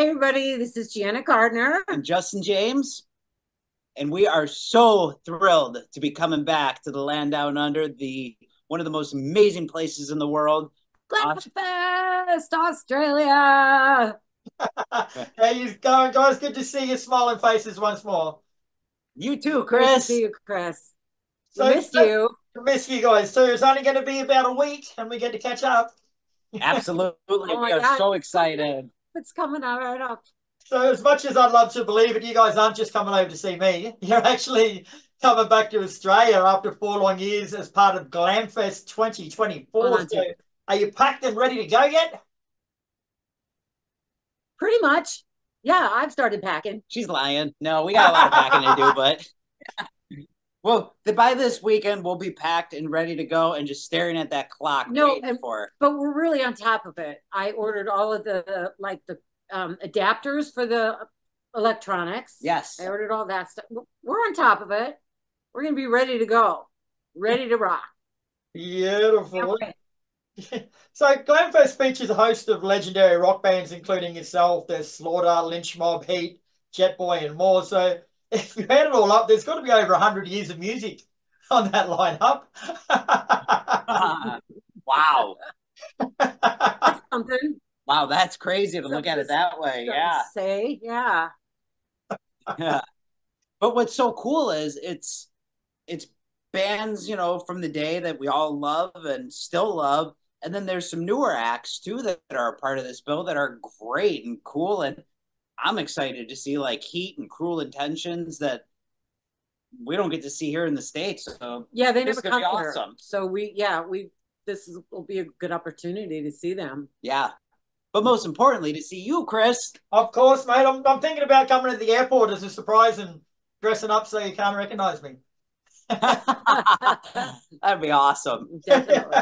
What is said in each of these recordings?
everybody. This is Gianna Gardner. And Justin James. And we are so thrilled to be coming back to the land down under, the one of the most amazing places in the world. Glamfest, Australia. How you going, guys? Good to see your smiling faces once more. You too, Great to Kris. see you, Kris. So, Missed you. Miss you guys. So it's only going to be about a week and we get to catch up. Absolutely. Oh we are God. so excited. It's coming out right up. So as much as I'd love to believe it, you guys aren't just coming over to see me. You're actually coming back to Australia after 4 long years as part of Glamfest 2024. So are you packed and ready to go yet? Pretty much. Yeah, I've started packing. She's lying. No, we got a lot of packing to do, but well, by this weekend we'll be packed and ready to go and just staring at that clock but we're really on top of it. I ordered all of the adapters for the electronics. Yes. I ordered all that stuff. We're on top of it. We're going to be ready to go. Ready to rock. Beautiful. Okay. So Glamfest features a host of legendary rock bands, including yourself. There's Slaughter, Lynch Mob, H.E.A.T, Jetboy, and more. So if you add it all up, there's got to be over 100 years of music on that lineup. Wow. That's something. Wow, that's crazy to look at it that way. Yeah. Yeah. But what's so cool is it's bands, from the day that we all love and still love. And then there's some newer acts too that are a part of this bill that are great and cool. And I'm excited to see like H.E.A.T and Cruel Intentions that we don't get to see here in the States. So yeah, they never come here. Awesome. So this will be a good opportunity to see them. Yeah. But most importantly, to see you, Kris. Of course, mate. I'm thinking about coming to the airport as a surprise and dressing up so you can't recognize me. That'd be awesome. Definitely.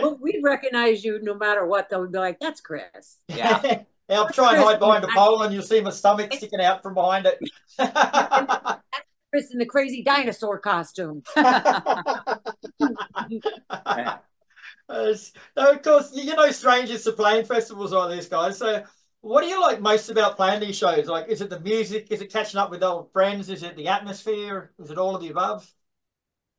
Well, we'd recognize you no matter what, though. We'd be like, that's Kris. Yeah. I'll try and hide behind a pole and you'll see my stomach sticking out from behind it. That's Kris in the crazy dinosaur costume. Of course, strangers to playing festivals like this, guys. So what do you like most about playing these shows? Like, is it the music? Is it catching up with old friends? Is it the atmosphere? Is it all of the above?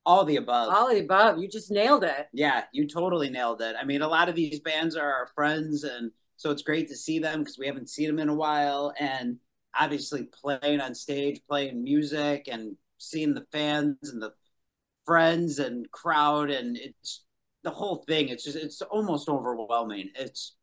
All of the above. All of the above. You just nailed it. Yeah, you totally nailed it. I mean, a lot of these bands are our friends, and so it's great to see them because we haven't seen them in a while. And obviously playing on stage, playing music, and seeing the fans and the friends and crowd, and it's the whole thing. It's almost overwhelming. It's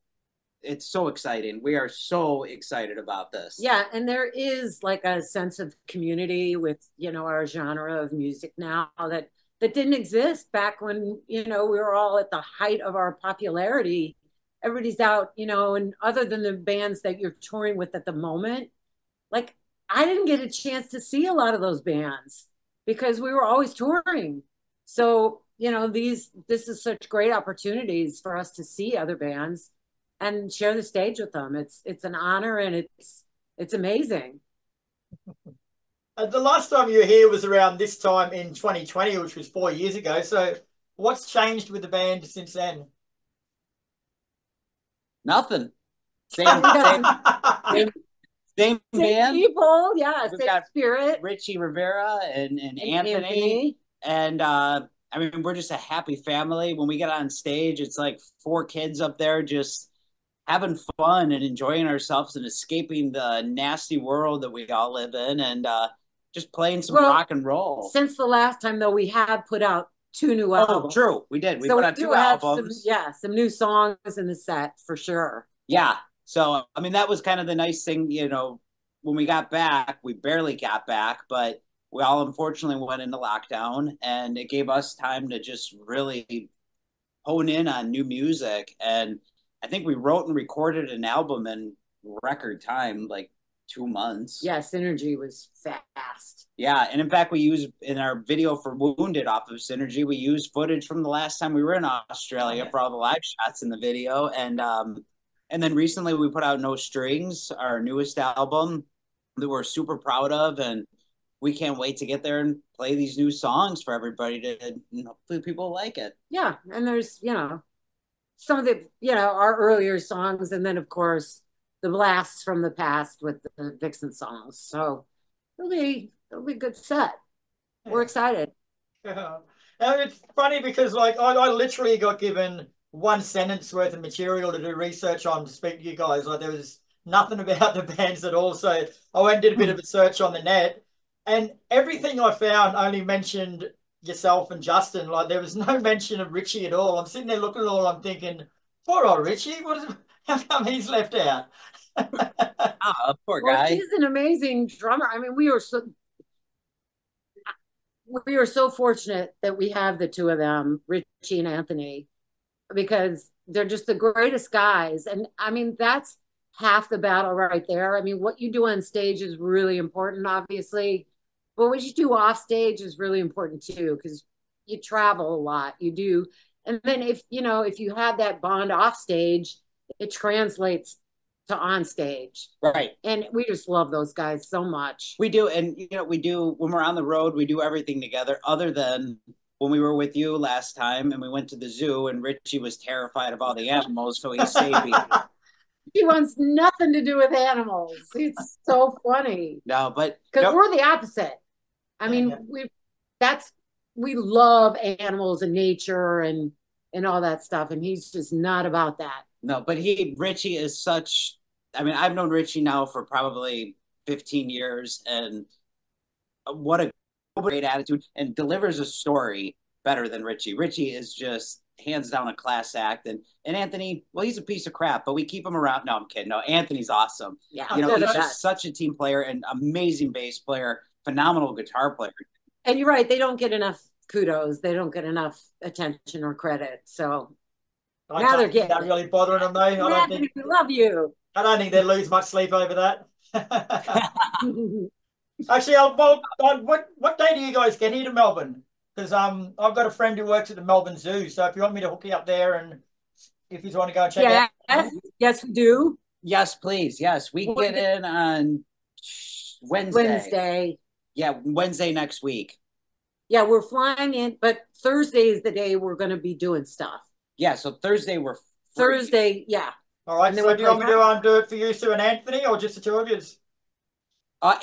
so exciting. We are so excited about this. Yeah, and there is like a sense of community with, our genre of music now that didn't exist back when, we were all at the height of our popularity. Everybody's out, and other than the bands that you're touring with at the moment, like I didn't get a chance to see a lot of those bands because we were always touring. So, this is such great opportunities for us to see other bands and share the stage with them. It's an honor and it's amazing. The last time you were here was around this time in 2020, which was 4 years ago. So what's changed with the band since then? Nothing. Same band. People, yeah. We've got spirit. Richie Rivera and Anthony. And I mean, we're just a happy family. When we get on stage, it's like 4 kids up there just having fun and enjoying ourselves and escaping the nasty world that we all live in and just playing some rock and roll. Since the last time, though, we have put out 2 new albums. Oh, true. We did. We put out 2 albums. Some new songs in the set for sure. Yeah. So, I mean, that was kind of the nice thing, when we got back, we barely got back, but we all unfortunately went into lockdown and it gave us time to just really hone in on new music. And I think we wrote and recorded an album in record time, like 2 months. Yeah, Synergy was fast. Yeah, and in fact, we used in our video for Wounded off of Synergy, we used footage from the last time we were in Australia for all the live shots in the video. And then recently we put out No Strings, our newest album that we're super proud of, and we can't wait to get there and play these new songs for everybody to hopefully people like it. Yeah, and there's, some of the, our earlier songs, and then of course the blasts from the past with the Vixen songs. So it'll be a good set. We're excited. Yeah. And it's funny because like I literally got given one sentence worth of material to do research on to speak to you guys. Like there was nothing about the bands at all. So I went and did a bit of a search on the net, and everything I found only mentioned yourself and Justin. Like there was no mention of Richie at all. I'm sitting there looking at it all, I'm thinking, poor old Richie, how come he's left out? Oh, poor guy. Well, he's an amazing drummer. I mean, we are so fortunate that we have the two of them, Richie and Anthony, because they're just the greatest guys. And I mean, that's half the battle right there. I mean, what you do on stage is really important, obviously, but what you do off stage is really important too, because you travel a lot. You do. And then if you have that bond off stage, it translates to on stage. Right. And we just love those guys so much. We do. And, we do, when we're on the road, we do everything together other than when we were with you last time and we went to the zoo and Richie was terrified of all the animals. So he stayed behind. He wants nothing to do with animals. It's so funny. No, but because we're the opposite. I mean, we love animals and nature and all that stuff. And he's just not about that. No, but Richie is such, I mean, I've known Richie now for probably 15 years and what a great attitude and delivers a story better than Richie. Richie is just hands down a class act. And Anthony, well, he's a piece of crap, but we keep him around. No, I'm kidding. No, Anthony's awesome. Yeah. He's just such a team player and amazing bass player, phenomenal guitar player. And you're right. They don't get enough kudos. They don't get enough attention or credit. So now they're getting that really bothering them though. Anthony, we love you. I don't think they lose much sleep over that. Actually, what day do you guys get here to Melbourne? Because I've got a friend who works at the Melbourne Zoo, so if you want me to hook you up there and if you want to go and check out. Yes, we do. Yes, please. Yes, we get in on Wednesday. Yeah, Wednesday next week. Yeah, we're flying in, but Thursday is the day we're going to be doing stuff. Yeah, so Thursday we're free. Thursday, yeah. All right, so do you want me to do it for you, Sue and Anthony, or just the two of you?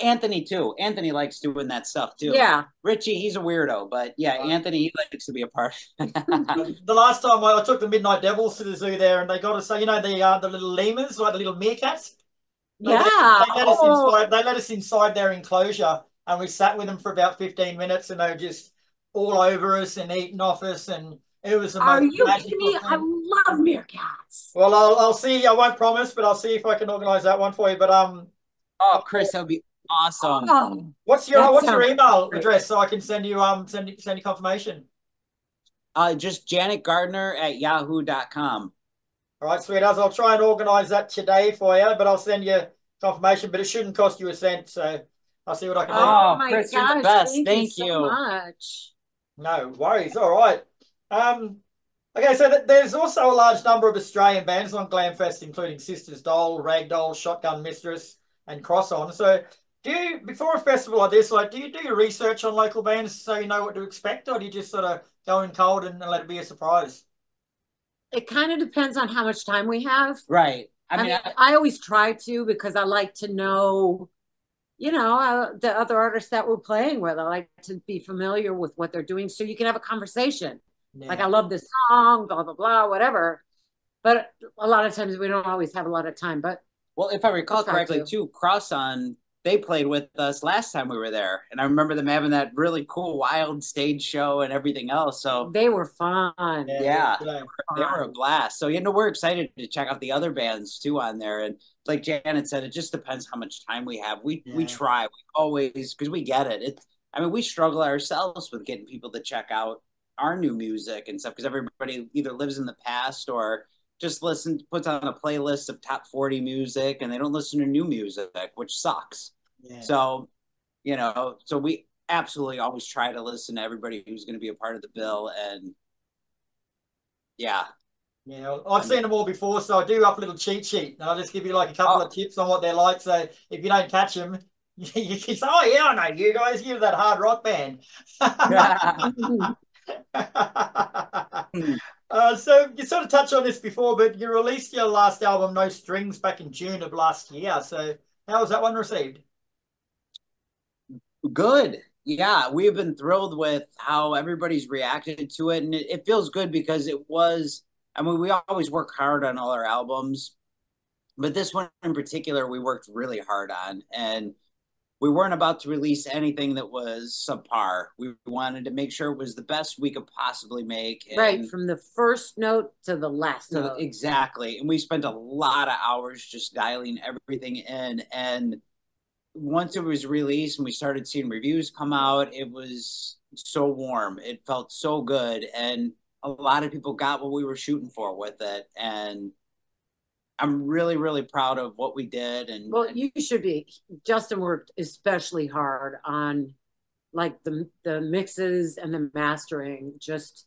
Anthony too. Anthony likes doing that stuff too. Yeah. Richie, he's a weirdo, but yeah, Anthony, he likes to be a part. The last time I took the Midnight Devils to the zoo there, and they got to say, the little lemurs, like the little meerkats. They let us inside their enclosure, and we sat with them for about 15 minutes, and they were just all over us and eating off us, and it was the most. Are you kidding me? I love meerkats. Well, I'll see. I won't promise, but I'll see if I can organise that one for you. But oh, Kris, that would be awesome. Oh, what's your email address so I can send you send you confirmation? Just Janet Gardner at yahoo.com. All right, sweethearts. I'll try and organise that today for you, but I'll send you confirmation. But it shouldn't cost you a cent, so I'll see what I can do. Oh my Kris, gosh! you're the best. Thank you so much. No worries. All right. Okay, so there's also a large number of Australian bands on Glamfest, including Sisters Doll, Ragdoll, Shotgun Mistress, and Cross On. So, before a festival like this, do you do your research on local bands so you know what to expect, or do you just sort of go in cold and let it be a surprise? It kind of depends on how much time we have. Right. I always try to, because I like to know, the other artists that we're playing with. I like to be familiar with what they're doing so you can have a conversation. Yeah. Like, I love this song, blah, blah, blah, whatever. But a lot of times we don't always have a lot of time. But well, if I recall correctly, too, Cross On, they played with us last time we were there. And I remember them having that really cool, wild stage show and everything else. So they were fun. Yeah, they were a blast. So, we're excited to check out the other bands, too, on there. And like Janet said, it just depends how much time we have. We try. We always, because we get it. We struggle ourselves with getting people to check out our new music and stuff, because everybody either lives in the past or just puts on a playlist of top 40 music, and they don't listen to new music, which sucks. Yeah. So, so we absolutely always try to listen to everybody who's going to be a part of the bill. And yeah. I've seen them all before, so I do up a little cheat sheet. And I'll just give you a couple of tips on what they're like. So if you don't catch them, you can say, oh yeah, I know you guys, you're that hard rock band. So you sort of touched on this before, but you released your last album, No Strings, back in June of last year. So how was that one received? Good. Yeah, we've been thrilled with how everybody's reacted to it. And it feels good because it was, I mean, we always work hard on all our albums, but this one in particular, we worked really hard on. And we weren't about to release anything that was subpar. We wanted to make sure it was the best we could possibly make. Right, from the first note to the last note. Exactly. And we spent a lot of hours just dialing everything in. And once it was released and we started seeing reviews come out, it was so warm. It felt so good. And a lot of people got what we were shooting for with it. And I'm really, really proud of what we did. And well, you should be. Justin worked especially hard on like the mixes and the mastering, just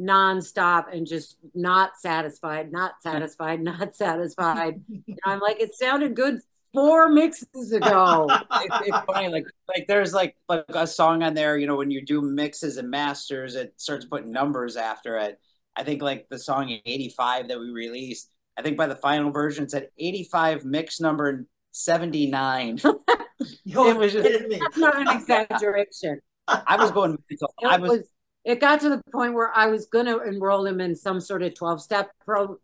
nonstop and just not satisfied, not satisfied, not satisfied. I'm like, it sounded good 4 mixes ago. It's funny, like there's like a song on there, you know, when you do mixes and masters, it starts putting numbers after it. I think like the song 85 that we released, I think by the final version it said 85 mix number 79. It was just that's not an exaggeration. I was going mental. It got to the point where I was going to enroll him in some sort of 12-step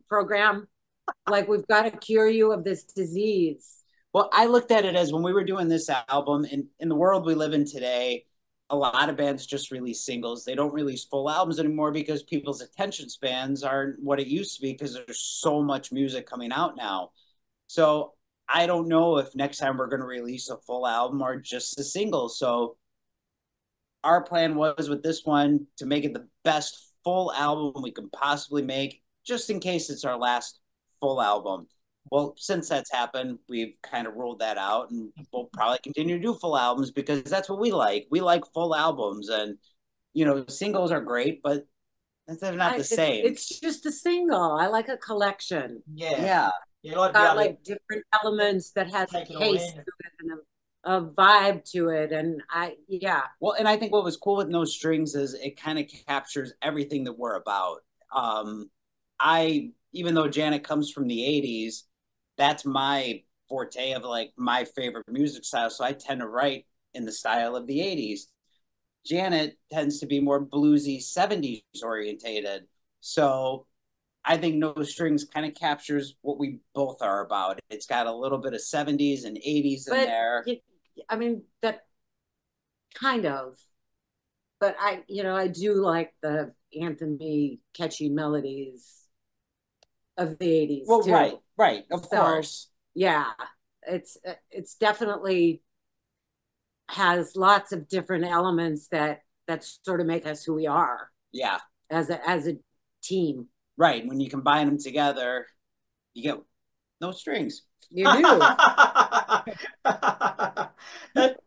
program. Like, we've got to cure you of this disease. Well, I looked at it as when we were doing this album, in the world we live in today, a lot of bands just release singles. They don't release full albums anymore because people's attention spans aren't what it used to be because there's so much music coming out now. So I don't know if next time we're going to release a full album or just a single. So our plan was with this one to make it the best full album we can possibly make, just in case it's our last full album. Well, since that's happened, we've kind of ruled that out, and we'll probably continue to do full albums because that's what we like. We like full albums, and you know, singles are great, but they're not the same. It's just a single. I like a collection. Yeah. You like got like different elements that has a case to it and a vibe to it, and well, and I think what was cool with No Strings is it kind of captures everything that we're about. Even though Janet comes from the 80s, that's my forte of like my favorite music style, so I tend to write in the style of the 80s. Janet tends to be more bluesy 70s orientated, so I think No Strings kind of captures what we both are about. It's got a little bit of 70s and 80s in there. I mean, that kind of, but I do like the anthemy catchy melodies of the 80s. Well, too. Right, of course. Yeah, it's definitely has lots of different elements that sort of make us who we are. Yeah, as a team. Right, when you combine them together, you get No Strings. You do.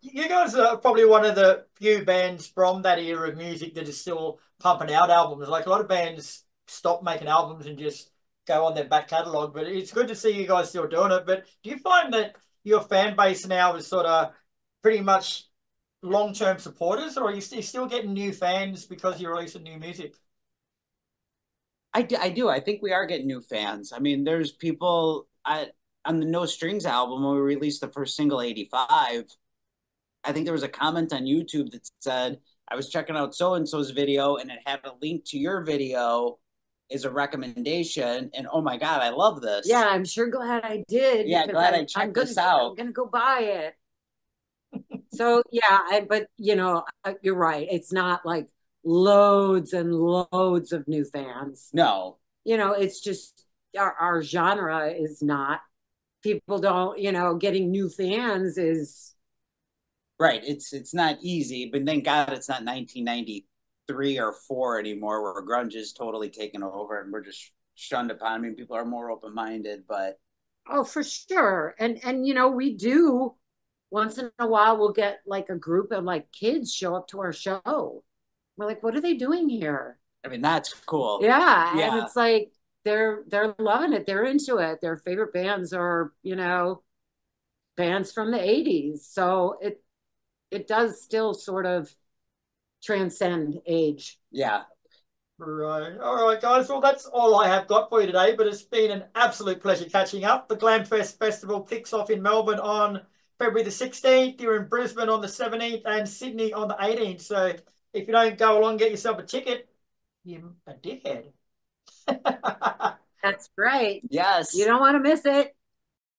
You guys are probably one of the few bands from that era of music that is still pumping out albums. Like a lot of bands stop making albums and just go on their back catalogue, but it's good to see you guys still doing it. But do you find that your fan base now is sort of pretty much long-term supporters, or are you still getting new fans because you're releasing new music? I do. I think we are getting new fans. I mean, there's people on the No Strings album when we released the first single, 85. I think there was a comment on YouTube that said, I was checking out so-and-so's video and it had a link to your video as a recommendation. And oh my God, I love this. Yeah, I'm sure glad I did. Yeah, glad I checked this out. I'm going to go buy it. So yeah, but you're right. It's not like loads and loads of new fans. No. It's just our genre is not. People don't, getting new fans is. Right. It's not easy, but thank God it's not 1993 or 4 anymore where grunge is totally taken over and we're just shunned upon. I mean, people are more open-minded, but. Oh, for sure. And we do once in a while, we'll get like a group of like kids show up to our show. We're like, what are they doing here? I mean, that's cool. Yeah. And it's like, they're loving it. They're into it. Their favorite bands are, bands from the 80s. So it does still sort of transcend age. Yeah. Right. All right, guys. Well, that's all I have got for you today, but it's been an absolute pleasure catching up. The Glamfest Festival kicks off in Melbourne on February the 16th. You're in Brisbane on the 17th and Sydney on the 18th. So if you don't go along and get yourself a ticket, you're a dickhead. That's right. Yes. You don't want to miss it.